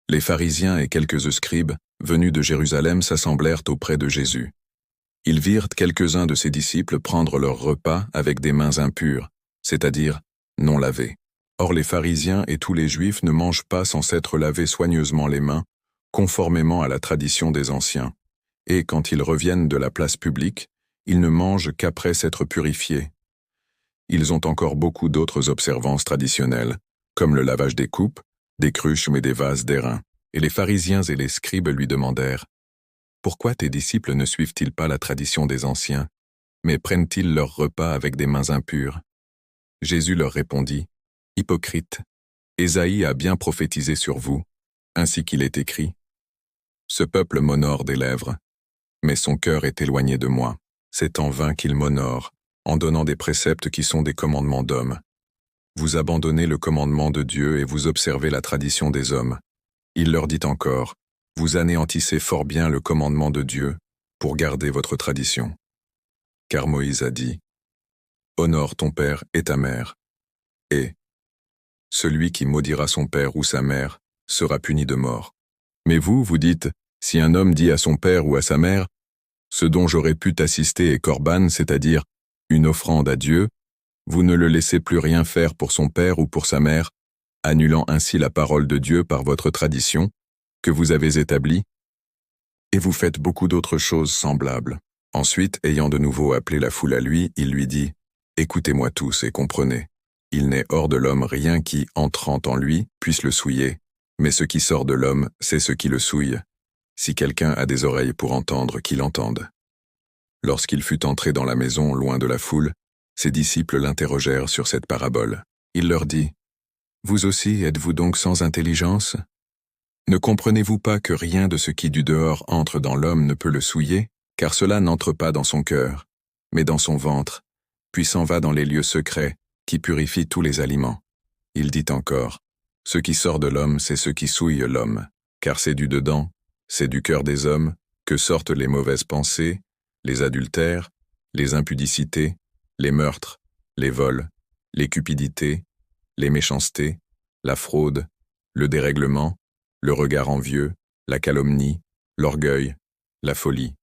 Les pharisiens et quelques scribes, venus de Jérusalem, s'assemblèrent auprès de Jésus. Ils virent quelques-uns de ses disciples prendre leur repas avec des mains impures, c'est-à-dire non lavées. Or les pharisiens et tous les Juifs ne mangent pas sans s'être lavés soigneusement les mains, conformément à la tradition des anciens. Et quand ils reviennent de la place publique, ils ne mangent qu'après s'être purifiés. Ils ont encore beaucoup d'autres observances traditionnelles, comme le lavage des coupes, des cruches et des vases d'airain. Et les pharisiens et les scribes lui demandèrent « Pourquoi tes disciples ne suivent-ils pas la tradition des anciens, mais prennent-ils leur repas avec des mains impures ?» Jésus leur répondit « Hypocrites, Ésaïe a bien prophétisé sur vous, ainsi qu'il est écrit « Ce peuple m'honore des lèvres, mais son cœur est éloigné de moi. C'est en vain qu'il m'honore, en donnant des préceptes qui sont des commandements d'hommes. Vous abandonnez le commandement de Dieu et vous observez la tradition des hommes. » Il leur dit encore, « Vous anéantissez fort bien le commandement de Dieu pour garder votre tradition. » Car Moïse a dit, « Honore ton père et ta mère. » Et « Celui qui maudira son père ou sa mère sera puni de mort. » Mais vous, vous dites, si un homme dit à son père ou à sa mère, « Ce dont j'aurais pu t'assister est corban, c'est-à-dire une offrande à Dieu », vous ne le laissez plus rien faire pour son père ou pour sa mère, annulant ainsi la parole de Dieu par votre tradition, que vous avez établie, et vous faites beaucoup d'autres choses semblables. Ensuite, ayant de nouveau appelé la foule à lui, il lui dit, « Écoutez-moi tous et comprenez. Il n'est hors de l'homme rien qui, entrant en lui, puisse le souiller, mais ce qui sort de l'homme, c'est ce qui le souille. Si quelqu'un a des oreilles pour entendre, qu'il entende. » Lorsqu'il fut entré dans la maison, loin de la foule, ses disciples l'interrogèrent sur cette parabole. Il leur dit, « Vous aussi êtes-vous donc sans intelligence? Ne comprenez-vous pas que rien de ce qui du dehors entre dans l'homme ne peut le souiller, car cela n'entre pas dans son cœur, mais dans son ventre, puis s'en va dans les lieux secrets, qui purifient tous les aliments. » Il dit encore, « Ce qui sort de l'homme, c'est ce qui souille l'homme, car c'est du dedans, c'est du cœur des hommes, que sortent les mauvaises pensées, les adultères, les impudicités, les meurtres, les vols, les cupidités, les méchancetés, la fraude, le dérèglement, le regard envieux, la calomnie, l'orgueil, la folie.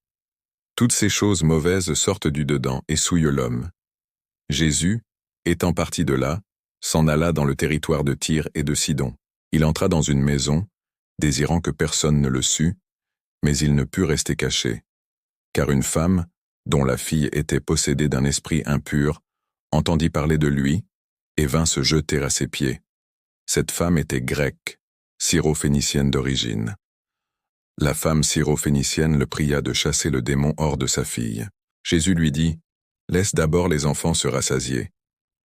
Toutes ces choses mauvaises sortent du dedans et souillent l'homme. » Jésus, étant parti de là, s'en alla dans le territoire de Tyr et de Sidon. Il entra dans une maison, désirant que personne ne le sût, mais il ne put rester caché. Car une femme, dont la fille était possédée d'un esprit impur, entendit parler de lui et vint se jeter à ses pieds. Cette femme était grecque, syrophénicienne d'origine. La femme syrophénicienne le pria de chasser le démon hors de sa fille. Jésus lui dit, « Laisse d'abord les enfants se rassasier,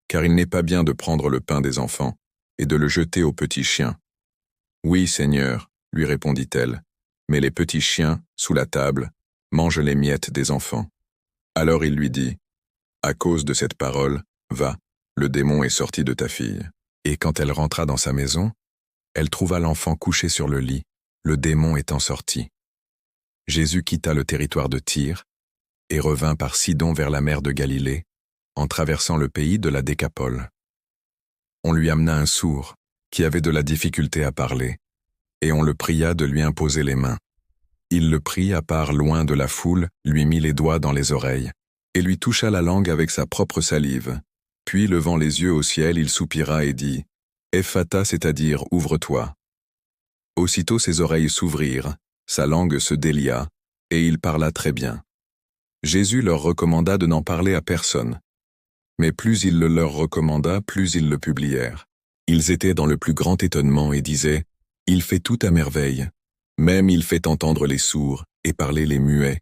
car il n'est pas bien de prendre le pain des enfants et de le jeter aux petits chiens. » « Oui, Seigneur, lui répondit-elle, mais les petits chiens, sous la table, mangent les miettes des enfants. » Alors il lui dit, « À cause de cette parole, va, le démon est sorti de ta fille. » Et quand elle rentra dans sa maison, elle trouva l'enfant couché sur le lit, le démon étant sorti. Jésus quitta le territoire de Tyr et revint par Sidon vers la mer de Galilée, en traversant le pays de la Décapole. On lui amena un sourd, qui avait de la difficulté à parler, et on le pria de lui imposer les mains. Il le prit à part loin de la foule, lui mit les doigts dans les oreilles, et lui toucha la langue avec sa propre salive. Puis, levant les yeux au ciel, il soupira et dit, « Ephata, c'est-à-dire ouvre-toi. » Aussitôt ses oreilles s'ouvrirent, sa langue se délia, et il parla très bien. Jésus leur recommanda de n'en parler à personne. Mais plus il le leur recommanda, plus ils le publièrent. Ils étaient dans le plus grand étonnement et disaient, « Il fait tout à merveille. Même il fait entendre les sourds et parler les muets.